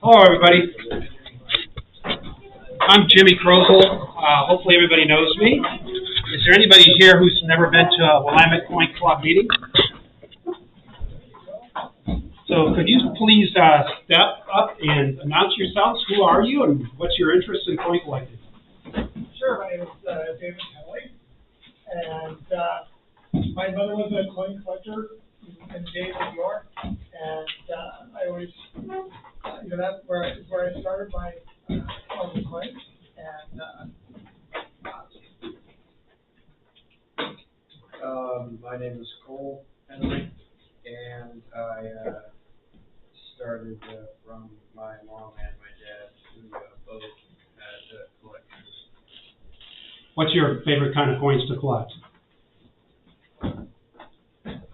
Hello, everybody. I'm Jimmy Krozel. Hopefully everybody knows me. Is there anybody here who's never been to a Willamette Coin Club meeting? So could you please step up and announce yourselves? Who are you and what's your interest in coin collecting? Sure, my name is David Kelly, and my mother was a coin collector in Dayton, New York, and I always, that's where I started my collecting coins, and my name is Cole Henry, and I started from my mom and my dad, who both had collections. What's your favorite kind of coins to collect?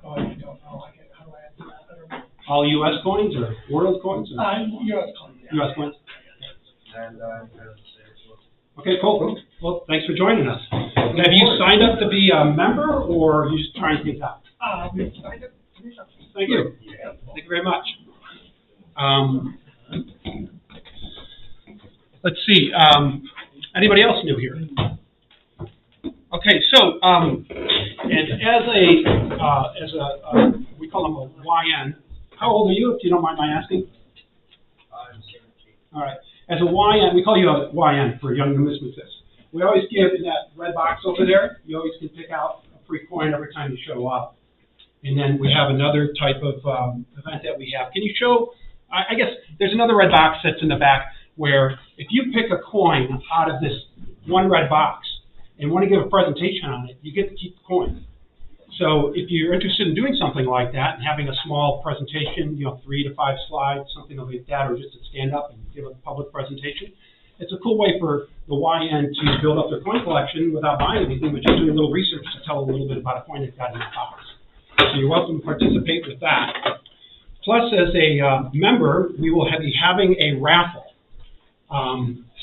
oh, I don't know, how do I answer that? I don't know. All U.S. coins or world coins? Or U.S. coins. Yeah. U.S. coins? And I'm kind of the same as well. Okay, cool. Well, thanks for joining us. Have you signed up to be a member, or are you just trying things out? We signed up. Thank you. Thank you very much. Let's see. Anybody else new here? Okay, so and as a we call them a YN. How old are you, if you don't mind my asking? I'm 17. All right. As a YN, we call you a YN for Young Numismatists. We always give in that red box over there. You always can pick out a free coin every time you show up. And then we have another type of event that we have. Can you show? I guess there's another red box that's in the back where if you pick a coin out of this one red box and want to give a presentation on it, you get to keep the coin. So if you're interested in doing something like that and having a small presentation, 3 to 5 slides, something like that, or just to stand up and give a public presentation, it's a cool way for the YN to build up their coin collection without buying anything, but just doing a little research to tell a little bit about a coin they've got in the box. So you're welcome to participate with that. Plus, as a member, we will be having a raffle.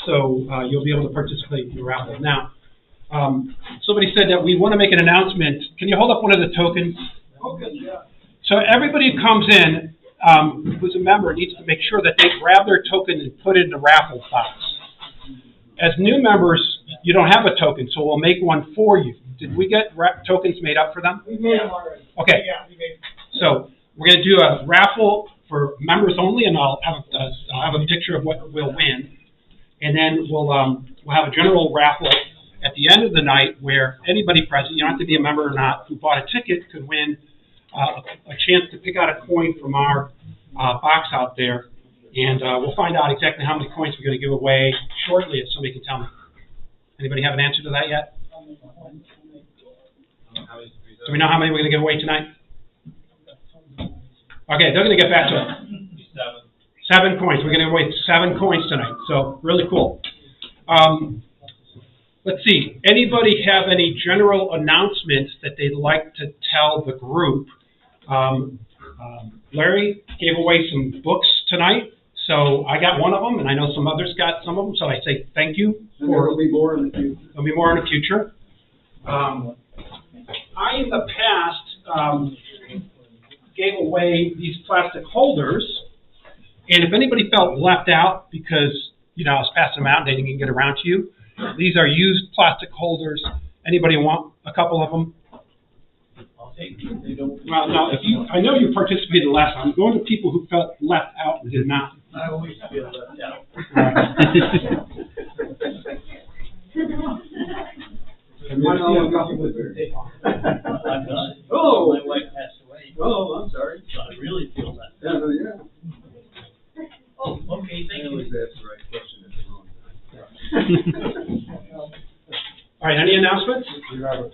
So you'll be able to participate in the raffle. Now, somebody said that we want to make an announcement. Can you hold up one of the tokens? Okay, yeah. So everybody who comes in who's a member needs to make sure that they grab their token and put it in the raffle box. As new members, you don't have a token, so we'll make one for you. Did we get tokens made up for them? We made them already. Okay. Yeah, we made them. So we're going to do a raffle for members only, and I'll have a picture of what we'll win, and then we'll have a general raffle at the end of the night where anybody present, you don't have to be a member or not, who bought a ticket could win a chance to pick out a coin from our box out there, and we'll find out exactly how many coins we're going to give away shortly if somebody can tell me. Anybody have an answer to that yet? Do we know how many we're going to give away tonight? Okay, they're going to get back to us. 7 coins. We're going to give away 7 coins tonight, so really cool. Let's see. Anybody have any general announcements that they'd like to tell the group? Larry gave away some books tonight, so I got one of them, and I know some others got some of them, so I say thank you. And there will be more in the future. There'll be more in the future. I, in the past, gave away these plastic holders, and if anybody felt left out because, I was passing them out and they didn't get around to you, these are used plastic holders. Anybody want a couple of them? I'll take them. They don't. Well, no, I know you participated last time. I'm going to people who felt left out and did not. I always feel left out. Oh, my wife passed away. Oh, I'm sorry. So I really feel that. Yeah. Oh, okay, thank I always you. ask the right question at the wrong time. All right, any announcements? Yeah.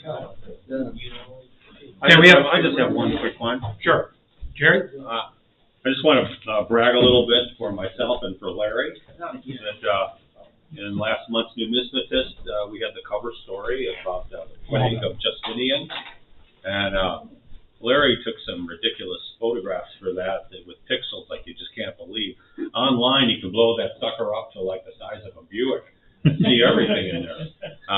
I just have one quick one. Sure. Jerry? I just want to brag a little bit for myself and for Larry. That in last month's Numismatist, we had the cover story about the wedding of Justinian. And Larry took some ridiculous photographs for that with pixels like you just can't believe. Online, you can blow that sucker up to like the size of a Buick and see everything in there.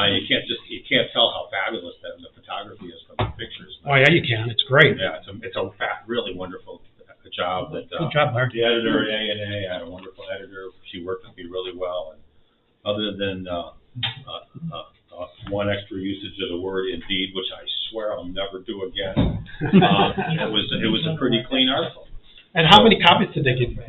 You can't tell how fabulous the photography is from the pictures. Oh, yeah, you can. It's great. Yeah, it's a really wonderful job. Good job, Larry. The editor at A&A had a wonderful editor she worked with me really well. And other than one extra usage of the word indeed, which I swear I'll never do again, it was a pretty clean article. And how many copies did they give you?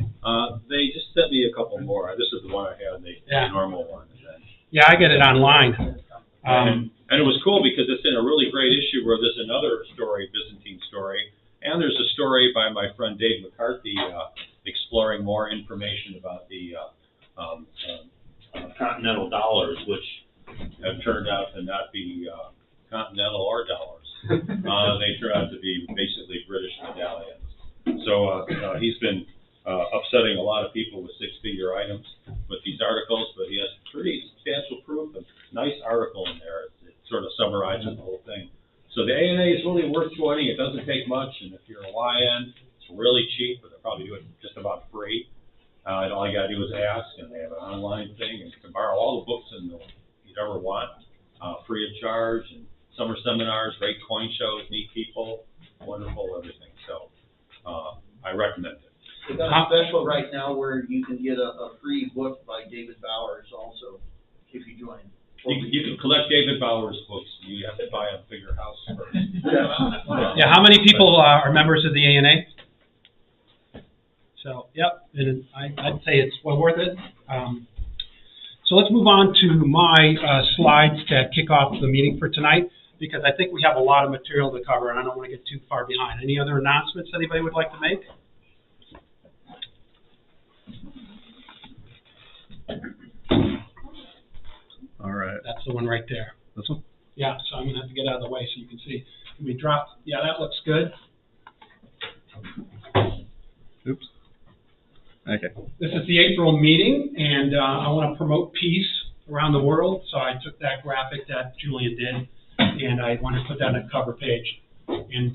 They just sent me a couple more. This is the one I had, the normal one. And then, Yeah, I get it online. and it was cool because it's in a really great issue where there's another story, Byzantine story, and there's a story by my friend Dave McCarthy exploring more information about the continental dollars, which have turned out to not be continental or dollars. They turn out to be basically British medallions. So he's been upsetting a lot of people with six-figure items with these articles, but he has pretty substantial proof and nice article in there. It sort of summarizes the whole thing. So the ANA is really worth joining. It doesn't take much, and if you're a YN, it's really cheap, but they'll probably do it just about free. And all you got to do is ask, and they have an online thing, and you can borrow all the books you'd ever want, free of charge, and summer seminars, great coin shows, neat people, wonderful everything. So I recommend it. They've got a special right now where you can get a free book by David Bowers also, if you join. You can collect David Bowers books. You have to buy a bigger house first. Yeah, how many people are members of the ANA? So, yep, and I'd say it's well worth it. So let's move on to my slides to kick off the meeting for tonight, because I think we have a lot of material to cover, and I don't want to get too far behind. Any other announcements anybody would like to make? All right. That's the one right there. This one? Yeah, so I'm going to have to get out of the way so you can see. Can we drop? Yeah, that looks good. Oops. Okay. This is the April meeting, and I want to promote peace around the world, so I took that graphic that Julian did, and I want to put that on a cover page. And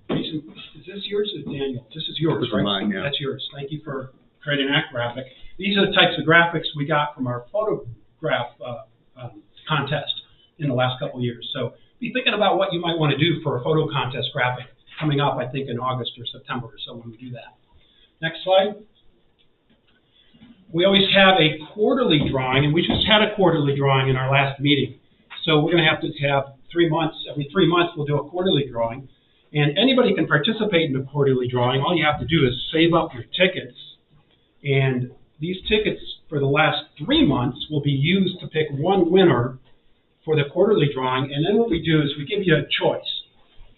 Jason, is this yours or Daniel? This is yours, This is right? mine, yeah. That's yours. Thank you for creating that graphic. These are the types of graphics we got from our photograph contest in the last couple of years. So be thinking about what you might want to do for a photo contest graphic coming up, I think, in August or September or so when we do that. Next slide. We always have a quarterly drawing, and we just had a quarterly drawing in our last meeting. So we're going to have 3 months, every 3 months we'll do a quarterly drawing. And anybody can participate in the quarterly drawing. All you have to do is save up your tickets. And these tickets for the last 3 months will be used to pick one winner for the quarterly drawing. And then what we do is we give you a choice.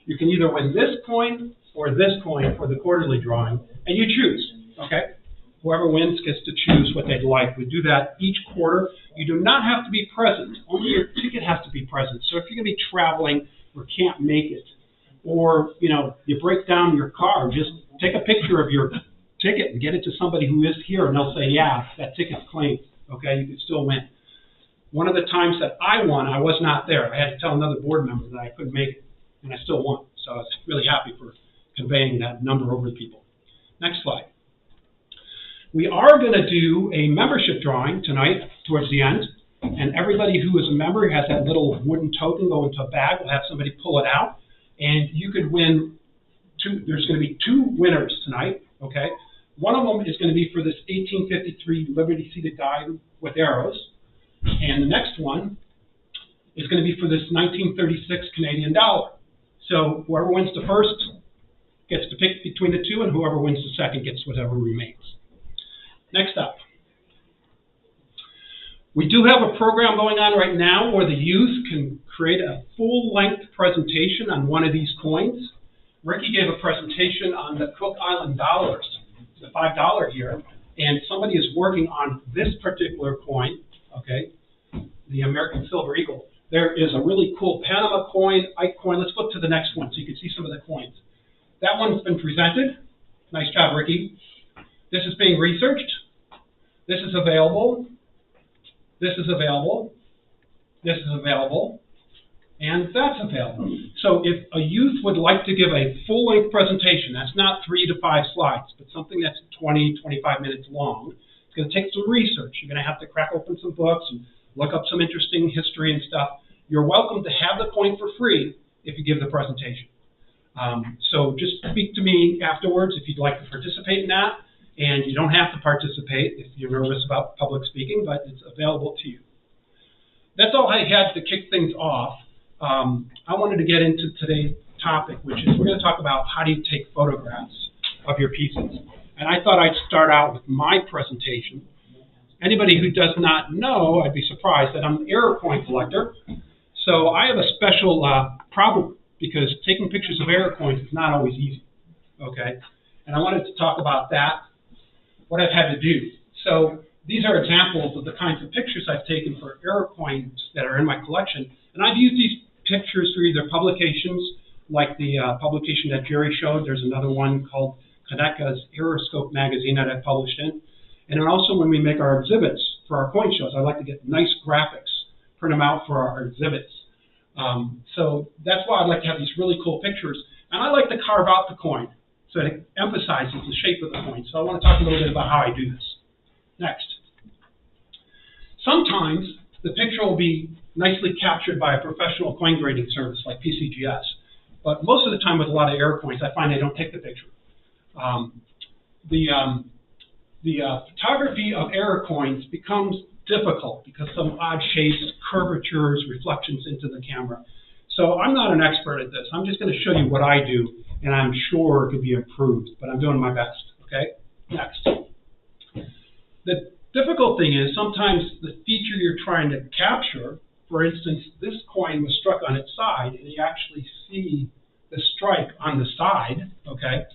You can either win this coin or this coin for the quarterly drawing, and you choose, okay? Whoever wins gets to choose what they'd like. We do that each quarter. You do not have to be present. Only your ticket has to be present. So if you're going to be traveling or can't make it, or you break down your car, just take a picture of your ticket and get it to somebody who is here, and they'll say, yeah, that ticket's claimed. Okay, you can still win. One of the times that I won, I was not there. I had to tell another board member that I couldn't make it, and I still won. So I was really happy for conveying that number over to people. Next slide. We are going to do a membership drawing tonight towards the end, and everybody who is a member has that little wooden token go into a bag. We'll have somebody pull it out, and you could win two. There's going to be 2 winners tonight, okay? One of them is going to be for this 1853 Liberty-seated diamond with arrows, and the next one is going to be for this 1936 Canadian dollar. So whoever wins the first gets to pick between the 2, and whoever wins the second gets whatever remains. Next up, we do have a program going on right now where the youth can create a full-length presentation on one of these coins. Ricky gave a presentation on the Cook Island dollars, the $5 here, and somebody is working on this particular coin, okay, the American Silver Eagle. There is a really cool Panama coin, Ike coin. Let's flip to the next one so you can see some of the coins. That one's been presented. Nice job, Ricky. This is being researched. This is available. This is available. This is available. And that's available. So if a youth would like to give a full-length presentation, that's not 3 to 5 slides, but something that's 20, 25 minutes long, it's going to take some research. You're going to have to crack open some books and look up some interesting history and stuff. You're welcome to have the coin for free if you give the presentation. So just speak to me afterwards if you'd like to participate in that. And you don't have to participate if you're nervous about public speaking, but it's available to you. That's all I had to kick things off. I wanted to get into today's topic, which is we're going to talk about how do you take photographs of your pieces. And I thought I'd start out with my presentation. Anybody who does not know, I'd be surprised that I'm an error coin collector. So I have a special problem because taking pictures of error coins is not always easy, okay? And I wanted to talk about that, what I've had to do. So these are examples of the kinds of pictures I've taken for error coins that are in my collection. And I've used these pictures for either publications, like the publication that Jerry showed. There's another one called Kaneka's Aeroscope magazine that I've published in. And then also when we make our exhibits for our coin shows, I like to get nice graphics, print them out for our exhibits. So that's why I like to have these really cool pictures. And I like to carve out the coin so it emphasizes the shape of the coin. So I want to talk a little bit about how I do this. Next. Sometimes the picture will be nicely captured by a professional coin grading service like PCGS. But most of the time with a lot of error coins, I find they don't take the picture. The photography of error coins becomes difficult because some odd shapes, curvatures, reflections into the camera. So I'm not an expert at this. I'm just going to show you what I do, and I'm sure it could be improved, but I'm doing my best, okay? Next. The difficult thing is sometimes the feature you're trying to capture, for instance, this coin was struck on its side, and you actually see the strike on the side, okay?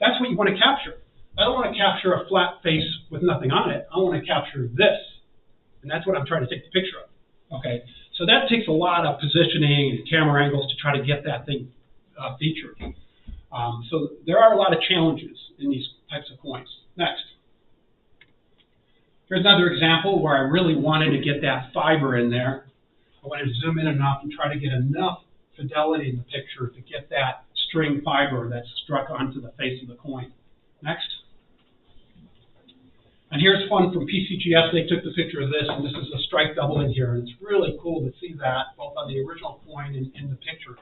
That's what you want to capture. I don't want to capture a flat face with nothing on it. I want to capture this. And that's what I'm trying to take the picture of. Okay, so that takes a lot of positioning and camera angles to try to get that thing featured. So there are a lot of challenges in these types of coins. Next. Here's another example where I really wanted to get that fiber in there. I wanted to zoom in enough and try to get enough fidelity in the picture to get that string fiber that's struck onto the face of the coin. Next. And here's one from PCGS. They took the picture of this, and this is a strike double in here. And it's really cool to see that, both on the original coin and in the picture.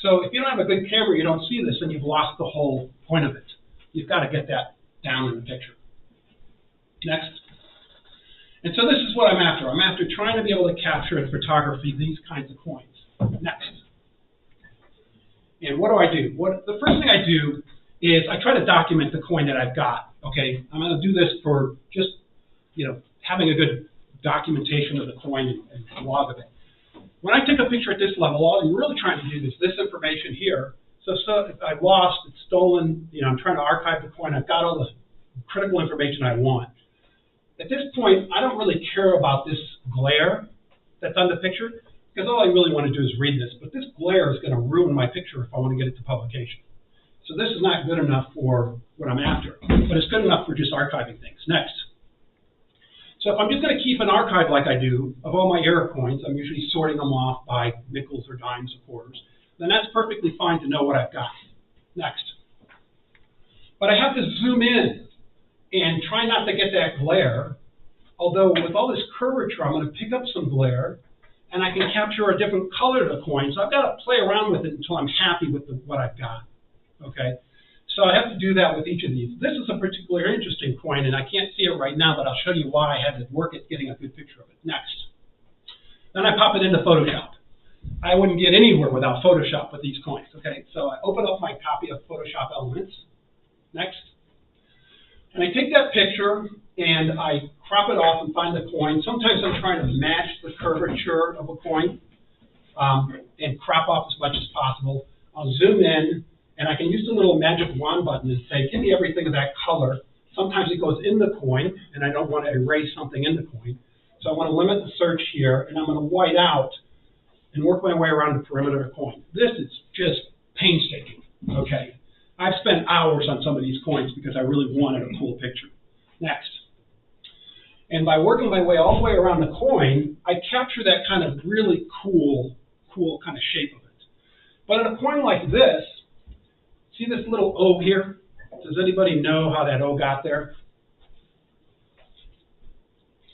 So if you don't have a good camera, you don't see this, and you've lost the whole point of it. You've got to get that down in the picture. Next. And so this is what I'm after. I'm after trying to be able to capture in photography these kinds of coins. Next. And what do? The first thing I do is I try to document the coin that I've got. Okay, I'm going to do this for just, having a good documentation of the coin and log of it. When I take a picture at this level, all I'm really trying to do is this information here. So if I've lost, it's stolen, I'm trying to archive the coin. I've got all the critical information I want. At this point, I don't really care about this glare that's on the picture, because all I really want to do is read this. But this glare is going to ruin my picture if I want to get it to publication. So this is not good enough for what I'm after, but it's good enough for just archiving things. Next. So if I'm just going to keep an archive like I do of all my error coins, I'm usually sorting them off by nickels or dimes or quarters, then that's perfectly fine to know what I've got. Next. But I have to zoom in and try not to get that glare, although with all this curvature, I'm going to pick up some glare, and I can capture a different color to the coin. So I've got to play around with it until I'm happy with what I've got. Okay, so I have to do that with each of these. This is a particularly interesting coin, and I can't see it right now, but I'll show you why I had to work at getting a good picture of it. Next. Then I pop it into Photoshop. I wouldn't get anywhere without Photoshop with these coins. Okay, so I open up my copy of Photoshop Elements. Next. And I take that picture, and I crop it off and find the coin. Sometimes I'm trying to match the curvature of a coin and crop off as much as possible. I'll zoom in. And I can use the little magic wand button and say, give me everything of that color. Sometimes it goes in the coin, and I don't want to erase something in the coin. So I want to limit the search here, and I'm going to white out and work my way around the perimeter of the coin. This is just painstaking, okay? I've spent hours on some of these coins because I really wanted a cool picture. Next. And by working my way all the way around the coin, I capture that kind of really cool kind of shape of it. But in a coin like this, see this little O here? Does anybody know how that O got there?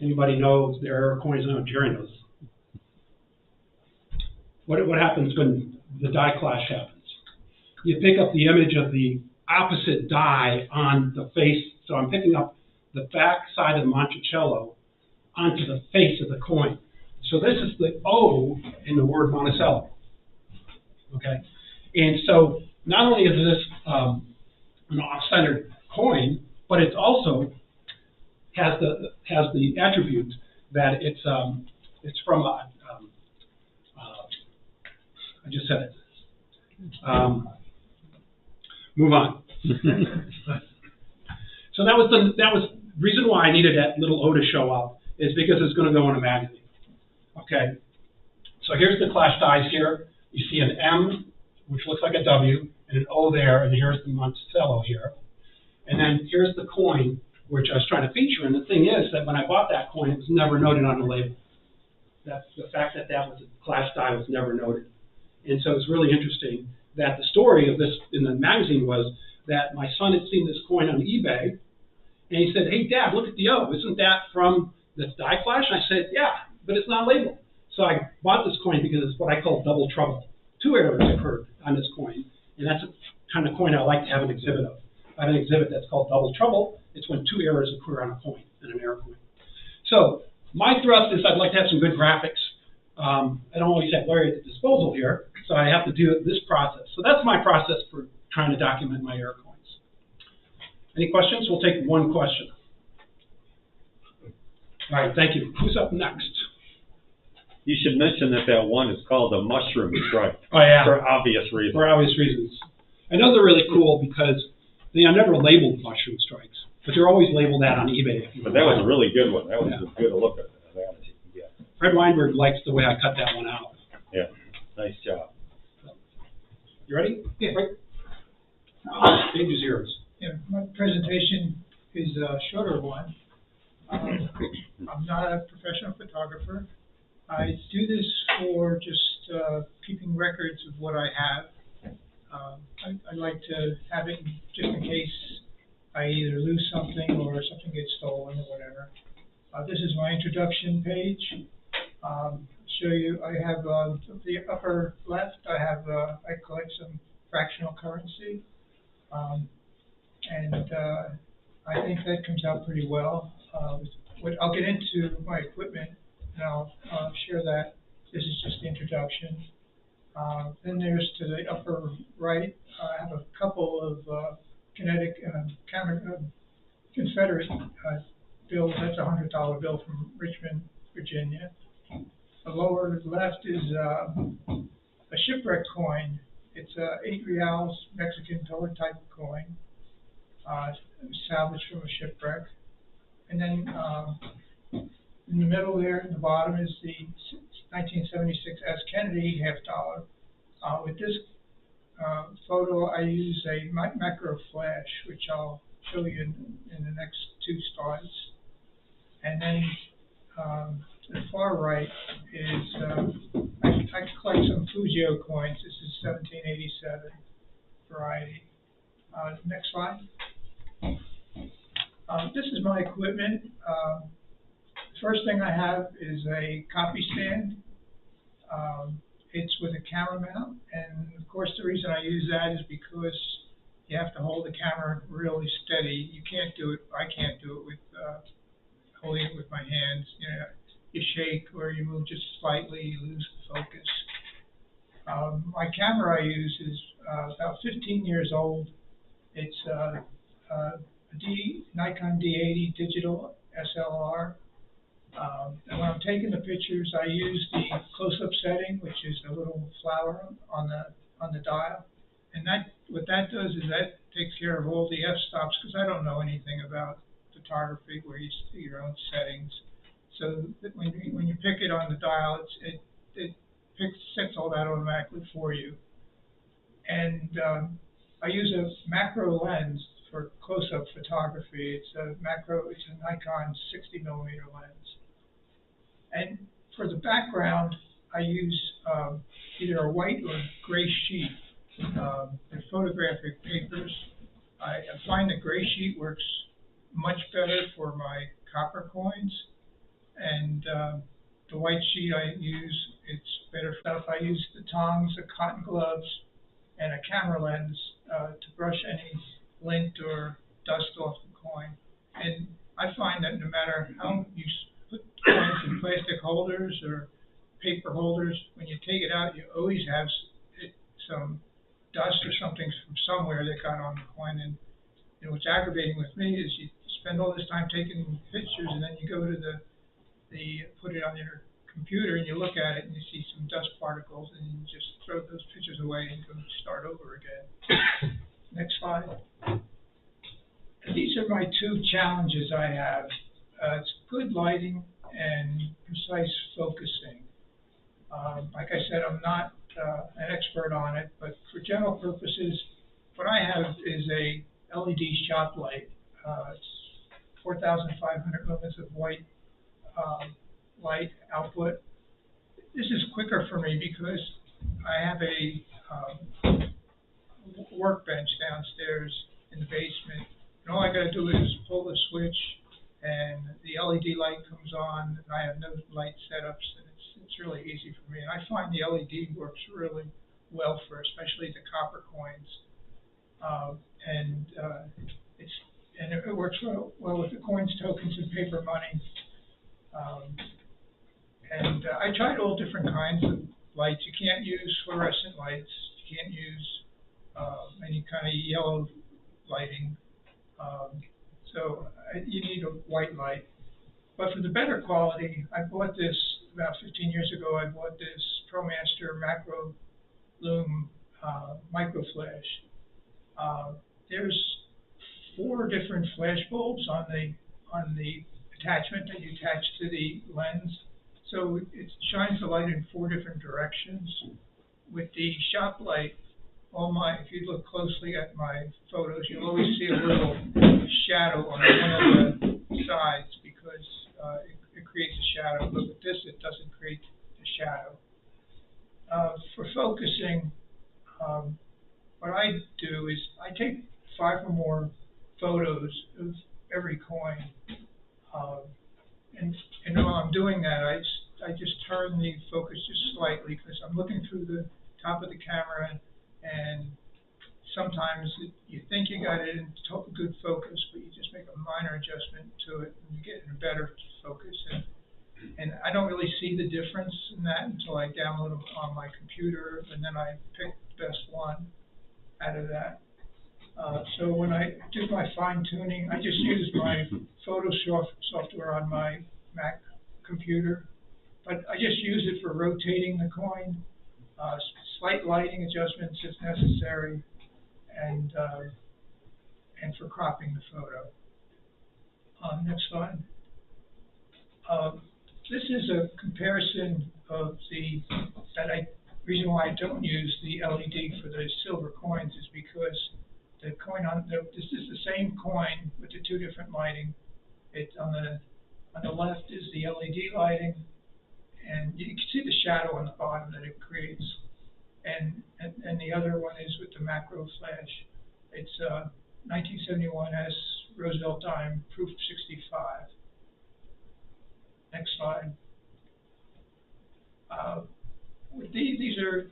Anybody know their error coins? No, Jerry knows. What happens when the die clash happens? You pick up the image of the opposite die on the face So I'm picking up the back side of the Monticello onto the face of the coin. So this is the O in the word Monticello. Okay? And so not only is this an off-centered coin, but it also has the attribute that it's from a I just said it. Move on. So that was the reason why I needed that little O to show up, is because it's going to go in a magazine. Okay. So here's the clash dies here. You see an M, which looks like a W, and an O there, and here's the Monticello here. And then here's the coin, which I was trying to feature. And the thing is that when I bought that coin, it was never noted on the label. That's the fact that that was a clash die was never noted. And so it's really interesting that the story of this in the magazine was that my son had seen this coin on eBay, and he said, "Hey, Dad, look at the O. Isn't that from the die clash?" And I said, "Yeah, but it's not labeled." So I bought this coin because it's what I call double trouble. 2 errors occurred on this coin, and that's the kind of coin I like to have an exhibit of. I have an exhibit that's called double trouble. It's when 2 errors occur on a coin, and an error coin. So my thrust is I'd like to have some good graphics. I don't always have Larry at the disposal here, so I have to do this process. So that's my process for trying to document my error coins. Any questions? We'll take one question. All right, thank you. Who's up next? You should mention that one is called a mushroom strike. Oh, yeah. For obvious reasons. For obvious reasons. I know they're really cool because they are never labeled mushroom strikes, but they're always labeled that on eBay. But that was a really good one. That was a good look at that. Yeah. Fred Weinberg likes the way I cut that one out. Yeah, nice job. You ready? Yeah. Right. Stage is yours. Yeah, my presentation is a shorter one. I'm not a professional photographer. I do this for just keeping records of what I have. I like to have it just in case I either lose something or something gets stolen or whatever. This is my introduction page. Show you, I have the upper left, I collect some fractional currency. And I think that comes out pretty well. I'll get into my equipment, and I'll share that. This is just the introduction. Then there's to the upper right, I have a couple of Confederate bills. That's a $100 bill from Richmond, Virginia. The lower left is a shipwreck coin. It's a 8 reals Mexican dollar type coin, salvaged from a shipwreck. And then in the middle there, at the bottom, is the 1976 S. Kennedy $half. With this photo, I use a macro flash, which I'll show you in the next 2 slides. And then to the far right is I collect some Fujio coins. This is 1787 variety. Next slide. This is my equipment. The first thing I have is a copy stand. It's with a camera mount, and of course the reason I use that is because you have to hold the camera really steady. You can't do it. I can't do it with holding it with my hands. You know, you shake or you move just slightly, you lose the focus. My camera I use is about 15 years old. It's a Nikon D80 digital SLR. And when I'm taking the pictures, I use the close-up setting, which is a little flower on the dial. And what that does is that takes care of all the f-stops, because I don't know anything about photography where you see your own settings. So that when you pick it on the dial, it sets all that automatically for you. And I use a macro lens for close-up photography. It's a Nikon 60mm lens. And for the background, I use either a white or gray sheet. They're photographic papers. I find the gray sheet works much better for my copper coins, and the white sheet I use, it's better stuff. I use the tongs, the cotton gloves, and a camera lens to brush any lint or dust off the coin. And I find that no matter how you put coins in plastic holders or paper holders, when you take it out, you always have some dust or something from somewhere that got on the coin. And what's aggravating with me is you spend all this time taking pictures, and then you go to the put it on your computer and you look at it and you see some dust particles, and you just throw those pictures away and go start over again. Next slide. These are my two challenges I have. It's good lighting and precise focusing. Like I said, I'm not an expert on it, but for general purposes, what I have is a LED shop light. It's 4,500 lumens of white light output. This is quicker for me because I have a workbench downstairs in the basement, and all I got to do is pull the switch, and the LED light comes on, and I have no light setups, and it's really easy for me. And I find the LED works really well for especially the copper coins, and it works well with the coins, tokens, and paper money. I tried all different kinds of lights. You can't use fluorescent lights. You can't use any kind of yellow lighting. You need a white light. But for the better quality, I bought this about 15 years ago. I bought this ProMaster Macro Lume Micro Flash. There's 4 different flash bulbs on the attachment that you attach to the lens. So it shines the light in 4 different directions. With the shop light, if you look closely at my photos, you'll always see a little shadow on one of the sides because it creates a shadow. But with this, it doesn't create a shadow. For focusing, what I do is I take 5 or more photos of every coin. And while I'm doing that, I just turn the focus just slightly because I'm looking through the top of the camera, and sometimes you think you got it in good focus, but you just make a minor adjustment to it, and you get in a better focus. And I don't really see the difference in that until I download them on my computer, and then I pick the best one out of that. So when I do my fine tuning, I just use my Photoshop software on my Mac computer, but I just use it for rotating the coin, slight lighting adjustments if necessary, and for cropping the photo. Next slide. This is a comparison of reason why I don't use the LED for the silver coins is because the coin this is the same coin with the 2 different lighting. It's on the left is the LED lighting, and you can see the shadow on the bottom that it creates. And the other one is with the macro flash. It's 1971 S Roosevelt dime, proof 65. Next slide. These are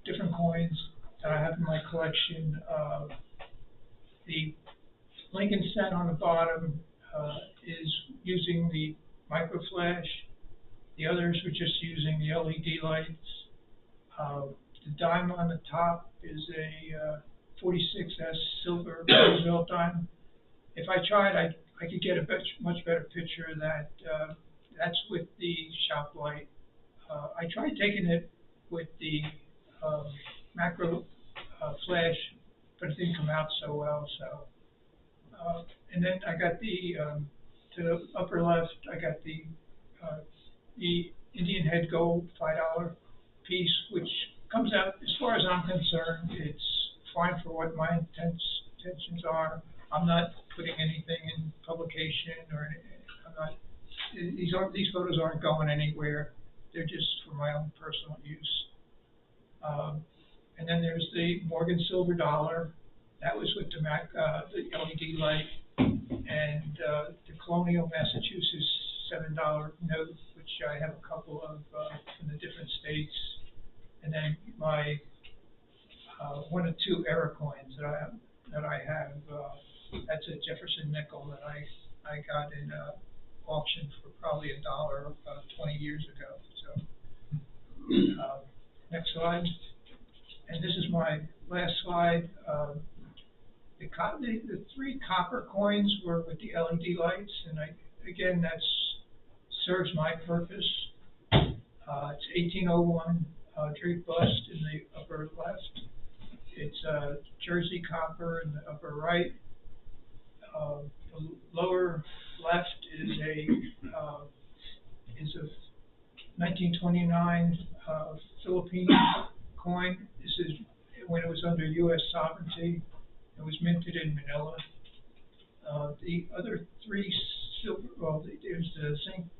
different coins that I have in my collection. The Lincoln cent on the bottom is using the micro flash. The others are just using the LED lights. The dime on the top is a 46S silver Roosevelt dime. If I tried, I could get a much better picture of that. That's with the shop light. I tried taking it with the macro flash, but it didn't come out so well. And then I got to the upper left, I got the Indian head gold $5 piece, which comes out, as far as I'm concerned, it's fine for what my intentions are. I'm not putting anything in publication or these photos aren't going anywhere. They're just for my own personal use. And then there's the Morgan silver dollar. That was with the LED light, and the Colonial Massachusetts $7 note, which I have a couple of from the different states, and then my 1 or 2 error coins that I have That's a Jefferson nickel that I got in auction for probably $1 about 20 years ago. So, next slide. And this is my last slide. The 3 copper coins were with the LED lights, and again, that serves my purpose. It's 1801 Drake bust in the upper left. It's Jersey copper in the upper right. The lower left is a 1929 Philippine coin. This is when it was under U.S. sovereignty. It was minted in Manila. The other 3 silver, there's the same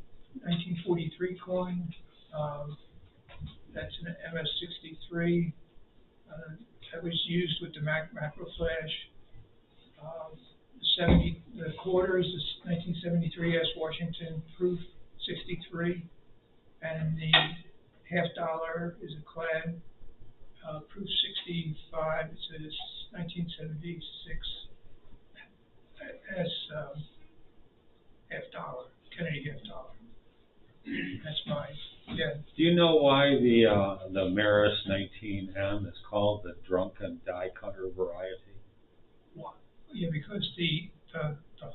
1943 coin. That's an MS-63. That was used with the macro flash. The quarters is 1973 S. Washington proof 63, and the $half is a clad proof 65. It says 1976 S $half, Kennedy $half. That's mine. Yeah. Do you know why the Maris 19M is called the drunken die cutter variety? Yeah, because the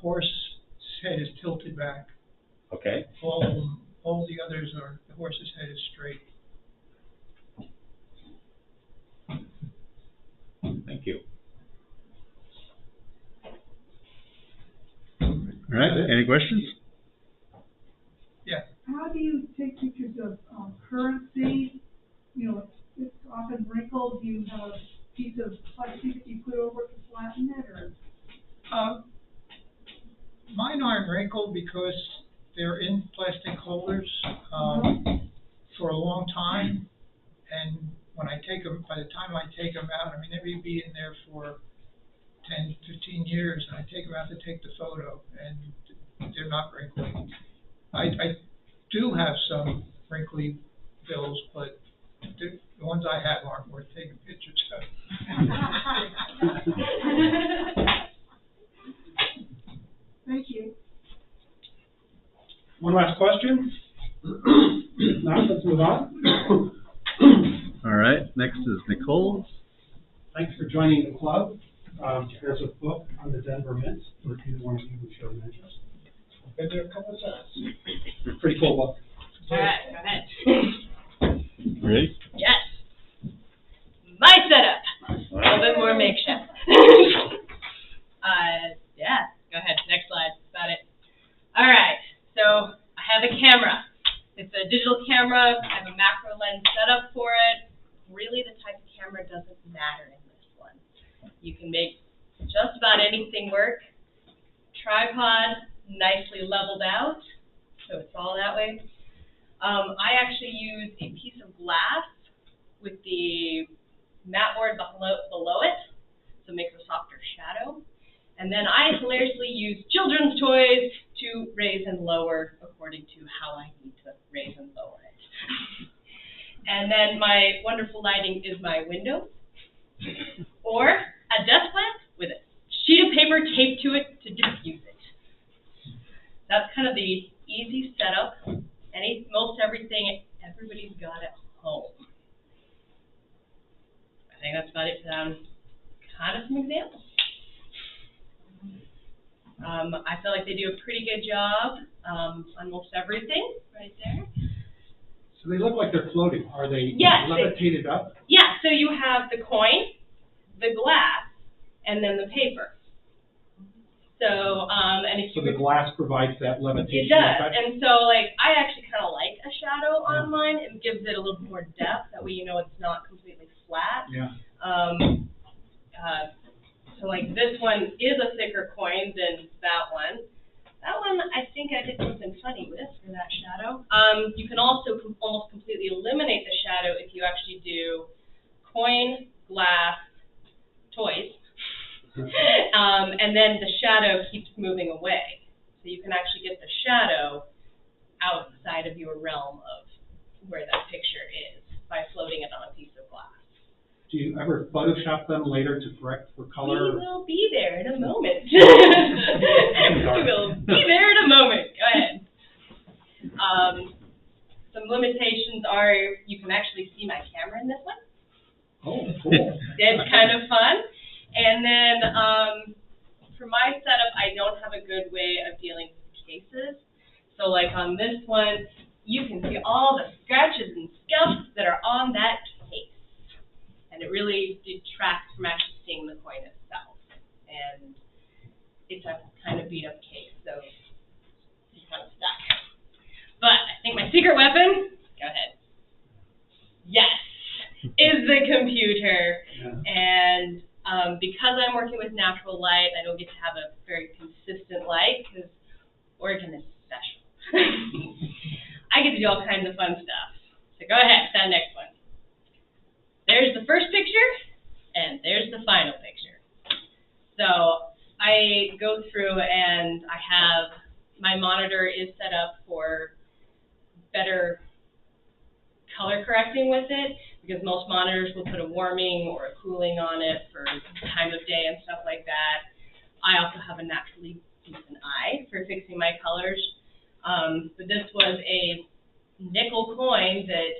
horse head is tilted back. Okay. All the others are, the horse's head is straight. Thank you. All right, any questions? Yeah. How do you take pictures of currency? You know, it's often wrinkled. Do you have a piece of plastic that you put over it to flatten it, or? Mine aren't wrinkled because they're in plastic holders for a long time, and when I take them, by the time I take them out, I mean, they may be in there for 10, 15 years, and I take them out to take the photo, and they're not wrinkled. I do have some wrinkly bills, but the ones I have aren't worth taking pictures of. Thank you. One last question? Now, let's move on. All right, next is Nicole. Thanks for joining the club. There's a book on the Denver Mint for either one of you who showed an interest. Been there a couple of times. Pretty cool book. All right, go ahead. Ready? Yes. My setup. A little bit more makeshift. Yeah, go ahead. Next slide. Got it. All right. So I have a camera. It's a digital camera. I have a macro lens set up for it. Really, the type of camera doesn't matter in this one. You can make just about anything work. Tripod, nicely leveled out, so it's all that way. I actually use a piece of glass with the mat board below it, so it makes a softer shadow. And then I hilariously use children's toys to raise and lower according to how I need to raise and lower it. And then my wonderful lighting is my window, or a desk lamp with a sheet of paper taped to it to diffuse it. That's kind of the easy setup. Most everything everybody's got at home. I think that's about it for kind of some examples. I feel like they do a pretty good job on most everything right there. So they look like they're floating. Are they Yes, levitated up? Yeah, so you have the coin, the glass, and then the paper. So, and if So you the glass provides that levitation it does, effect? and so like I actually kind of like a shadow on mine. It gives it a little more depth. That way you know it's not completely flat. Yeah. So like this one is a thicker coin than that one. That one I think I did something funny with for that shadow. You can also almost completely eliminate the shadow if you actually do coin, glass, toys. And then the shadow keeps moving away. So you can actually get the shadow outside of your realm of where that picture is by floating it on a piece of glass. Do you ever Photoshop them later to correct for We color? will be there in a moment. We will be there in a moment. Go ahead. Some limitations are you can actually see my camera in this one. Oh, cool. It's kind of fun. And then for my setup, I don't have a good way of dealing with cases. So like on this one, you can see all the scratches and scuffs that are on that case. And it really detracts from actually seeing the coin itself. And it's a kind of beat up case, so it's kind of stuck. But I think my secret weapon, go ahead. Yes, is the computer. Yeah. And because I'm working with natural light, I don't get to have a very consistent light because Oregon is special. I get to do all kinds of fun stuff. So go ahead, that next one. There's the first picture, and there's the final picture. So I go through and I have, my monitor is set up for better color correcting with it, because most monitors will put a warming or a cooling on it for time of day and stuff like that. I also have a naturally decent eye for fixing my colors. But this was a nickel coin that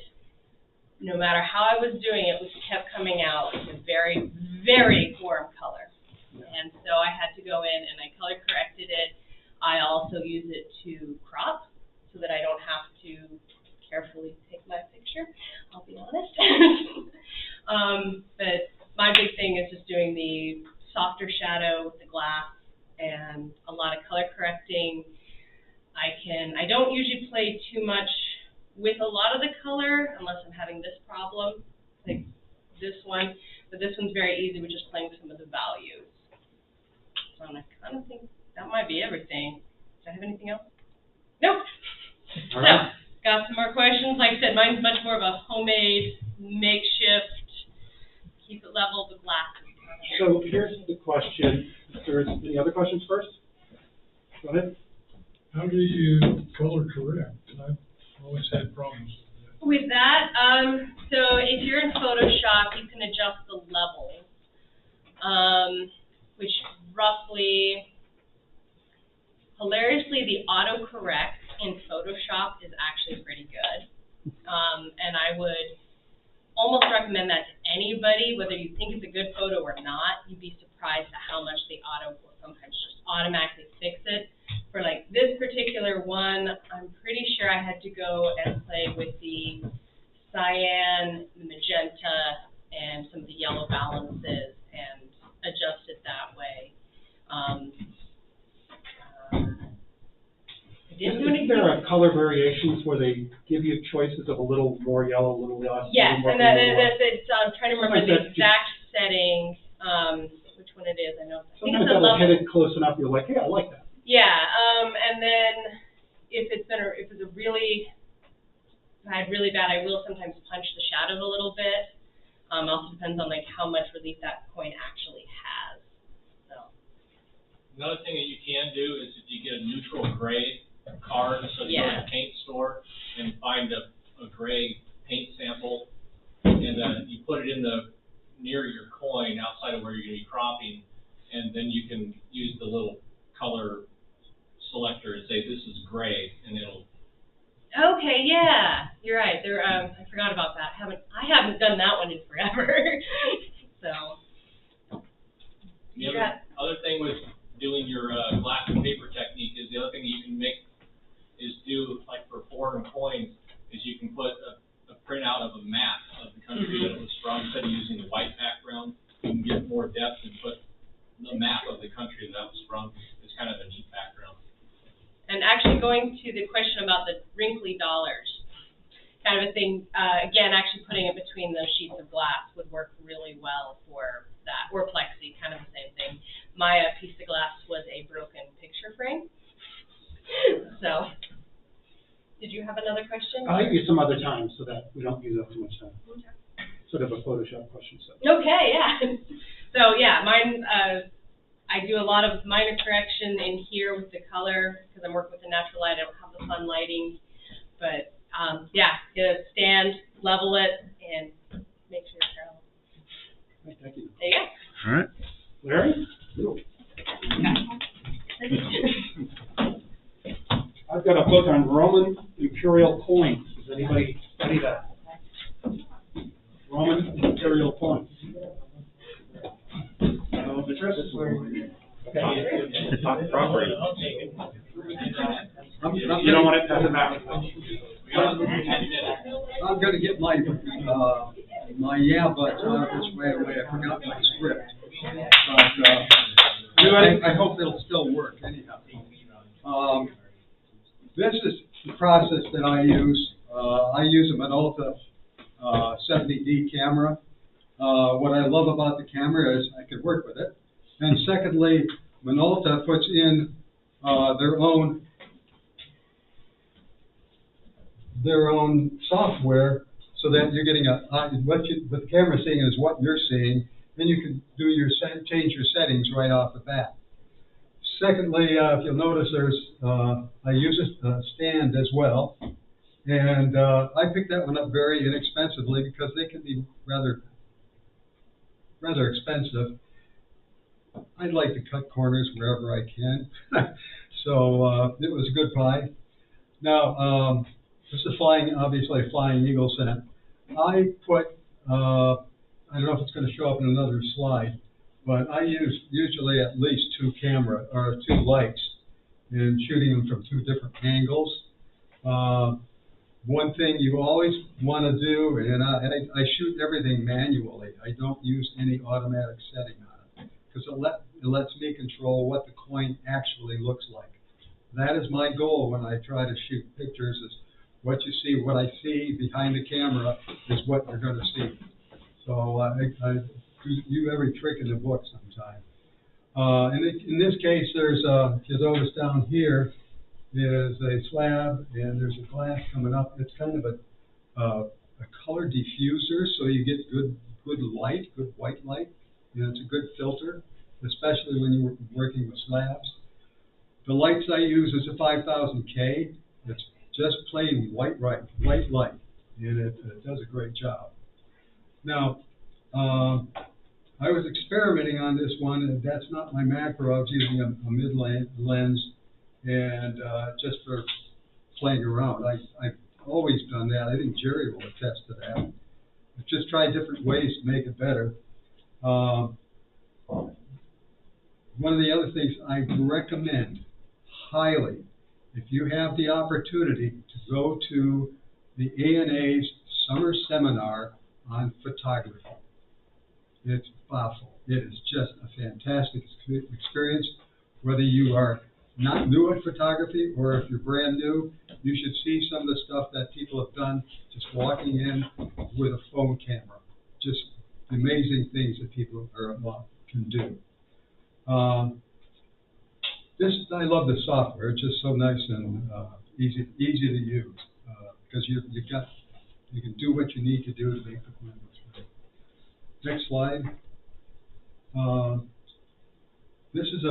no matter how I was doing it, kept coming out with a very, very warm color. And so I had to go in and I color corrected it. I also use it to crop so that I don't have to carefully pick my picture, I'll be honest. But my big thing is just doing the softer shadow with the glass and a lot of color correcting. I don't usually play too much with a lot of the color unless I'm having this problem, like this one. But this one's very easy with just playing with some of the values. So I kind of think that might be everything. Do I have anything else? Nope. All right. So, got some more questions? Like I said, mine's much more of a homemade, makeshift, keep it level, the glass. So here's the question. If there's any other questions first? Go ahead. How do you color correct? I've always had problems With that, so if you're in Photoshop, you can adjust the levels, which roughly, hilariously, the autocorrect in Photoshop is actually pretty good. And I would almost recommend that to anybody, whether you think it's a good photo or not. You'd be surprised at how much the auto will sometimes just automatically fix it. For like this particular one, I'm pretty sure I had to go and play with the cyan, the magenta, and some of the yellow balances and adjust it that way. Isn't there a color variations where they give you choices of a little more yellow, a little less? Yes, a little more and blue? it's, I'm trying to remember Sometimes the that just- exact setting, which one it is, I know. I think Sometimes it's a that'll level. hit it close enough, you're like, hey, I like that. Yeah, and then if it's a really, if I had really bad, I will sometimes punch the shadows a little bit. Also depends on like how much relief that coin actually has. So. Another thing that you can do is if you get a neutral gray card, so you go to a paint store and find a gray paint sample, and you put it in the near your coin outside of where you're going to be cropping, and then you can use the little color selector and say this is gray, and it'll. Okay, yeah, you're right. There, I forgot about that. I haven't done that one in forever. So. The other thing with doing your glass and paper technique is the other thing you can make is do like for foreign coins is you can put a printout of a map of the country that it was from instead of using the white background. You can get more depth and put the map of the country that was from. It's kind of a neat background. And actually going to the question about the wrinkly dollars, kind of a thing, again, actually putting it between those sheets of glass would work really well for that, or plexi, kind of the same thing. My piece of glass was a broken picture frame. So, did you have another question? I'll use some other time so that we don't use up too much time. Okay. Sort of a Photoshop question. So. Okay, yeah. So yeah, mine, I do a lot of minor correction in here with the color because I'm working with the natural light. I don't have the fun lighting, but yeah, get a stand, level it, and make sure it's Thank you. There you go. All right. Larry? I've got a book on Roman imperial coins. Does anybody study that? Roman imperial coins. No interest? It's not property. You don't want it to matter. I'm gonna get my yeah butts out of this right away. I forgot my script. But, I hope it'll still work anyhow. This is the process that I use. I use a Minolta 70D camera. What I love about the camera is I can work with it. And secondly, Minolta puts in their own software so that you're getting what the camera's seeing is what you're seeing. Then you can do change your settings right off the bat. Secondly, if you'll notice, I use a stand as well, and I picked that one up very inexpensively because they can be rather expensive. I like to cut corners wherever I can, so it was a good buy. Now, this is obviously a Flying Eagle set. I put, I don't know if it's going to show up in another slide, but I use usually at least two lights and shooting them from two different angles. One thing you always want to do, and I shoot everything manually. I don't use any automatic setting on it because it lets me control what the coin actually looks like. That is my goal when I try to shoot pictures, is what you see, what I see behind the camera is what you're going to see. So I do every trick in the book sometime. In this case, there's, if you notice down here, is a slab and there's a glass coming up. It's kind of a color diffuser, so you get good light, good white light. And it's a good filter, especially when you're working with slabs. The lights I use is a 5000K. It's just plain white light, and it does a great job. Now, I was experimenting on this one, and that's not my macro. I was using a mid lens, and just for playing around. I've always done that. I think Jerry will attest to that. I've just tried different ways to make it better. One of the other things I recommend highly, if you have the opportunity to go to the ANA's summer seminar on photography. It's powerful. It is just a fantastic experience. Whether you are not new at photography or if you're brand new, you should see some of the stuff that people have done just walking in with a phone camera. Just amazing things that people can do. I love the software. It's just so nice and easy to use because you can do what you need to do to make the plan look great. Next slide. This is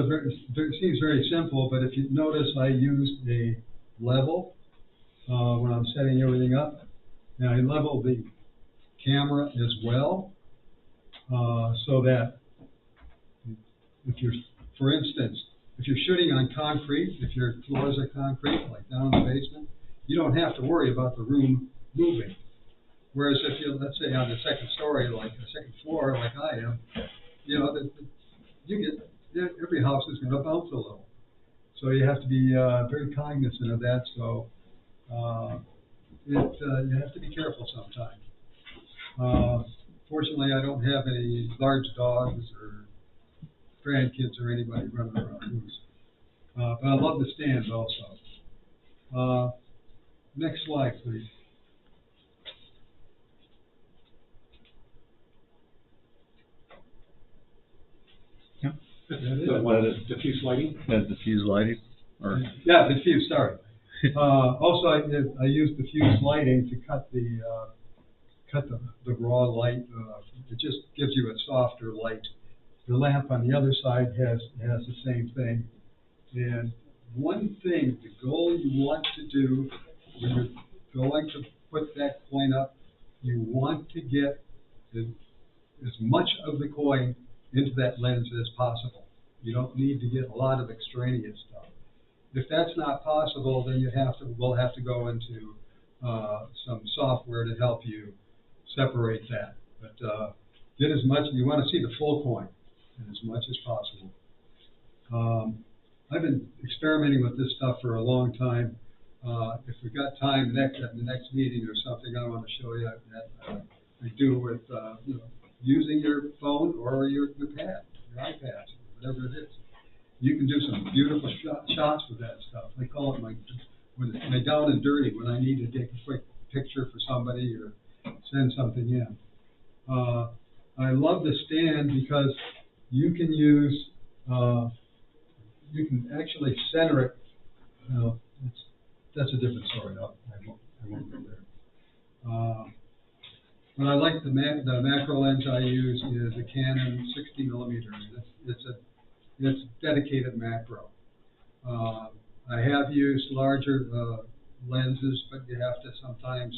seems very simple, but if you notice, I used a level when I'm setting everything up. And I level the camera as well, so that if you're, for instance, if you're shooting on concrete, if your floors are concrete, like down in the basement, you don't have to worry about the room moving. Whereas if you're, let's say, on the second story, like the second floor, like I am, you know, every house is going to bounce a little. So you have to be very cognizant of that. So you have to be careful sometimes. Fortunately, I don't have any large dogs or grandkids or anybody running around loose. But I love the stands also. Next slide, please. Diffuse lighting? That's diffuse lighting? Or? Yeah, diffuse, sorry. Also, I use diffuse lighting to cut the raw light. It just gives you a softer light. The lamp on the other side has the same thing. And one thing, the goal you want to do when you're going to put that coin up, you want to get the as much of the coin into that lens as possible. You don't need to get a lot of extraneous stuff. If that's not possible, then we'll have to go into some software to help you separate that. But get as much, you want to see the full coin, and as much as possible. I've been experimenting with this stuff for a long time. If we've got time at the next meeting or something, I want to show you that I do with using your phone or your pad, your iPad, whatever it is. You can do some beautiful shots with that stuff. I call it my down and dirty, when I need to take a quick picture for somebody or send something in. I love the stand because you can use, you can actually center it. That's a different story. I won't go there. But I like the macro lens I use is a Canon 60 millimeter. It's dedicated macro. I have used larger lenses, but you have to sometimes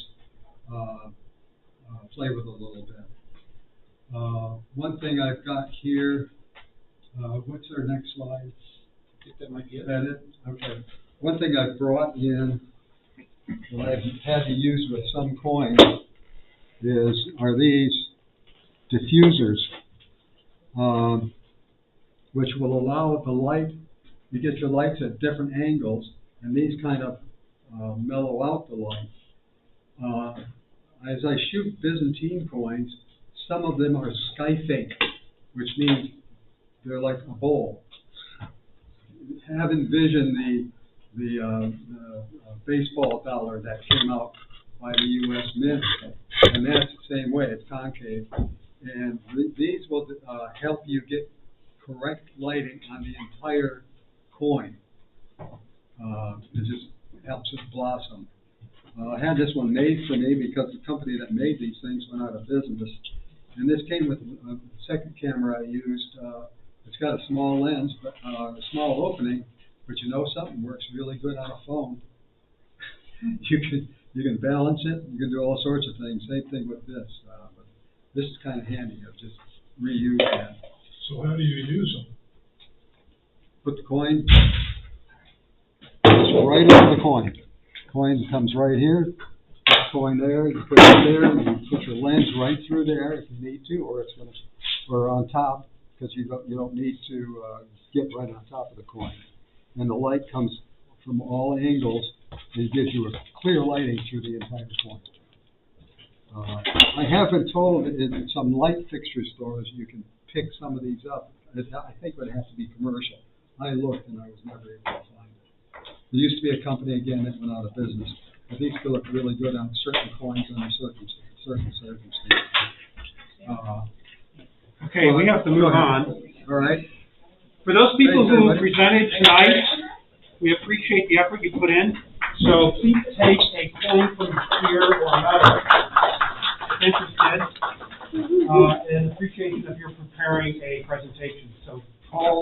play with it a little bit. One thing I've got here, what's our next slide? I think that might be it. Is that it? Okay. One thing I've brought in that I've had to use with some coins are these diffusers, which will allow the light, you get your lights at different angles, and these kind of mellow out the light. As I shoot Byzantine coins, some of them are sky fake, which means they're like a bowl. Have envisioned the baseball dollar that came out by the U.S. Mint, and that's the same way, it's concave. And these will help you get correct lighting on the entire coin. It just helps it blossom. I had this one made for me because the company that made these things went out of business. And this came with a second camera I used. It's got a small lens, but a small opening, but you know something works really good on a phone. You can balance it, you can do all sorts of things. Same thing with this. But this is kind of handy. I've just reused that. So how do you use them? Put the coin right over the coin. Coin comes right here. Put the coin there. You put it there. You put your lens right through there if you need to, or it's going to, or on top, because you don't need to get right on top of the coin. And the light comes from all angles and gives you a clear lighting through the entire coin. I have been told that in some light fixture stores you can pick some of these up. I think it would have to be commercial. I looked and I was never able to find it. There used to be a company again that went out of business. But these still look really good on certain coins under certain circumstances. Okay, we have to move on. All right. For those people who presented tonight, we appreciate the effort you put in. So please take a coin from here or another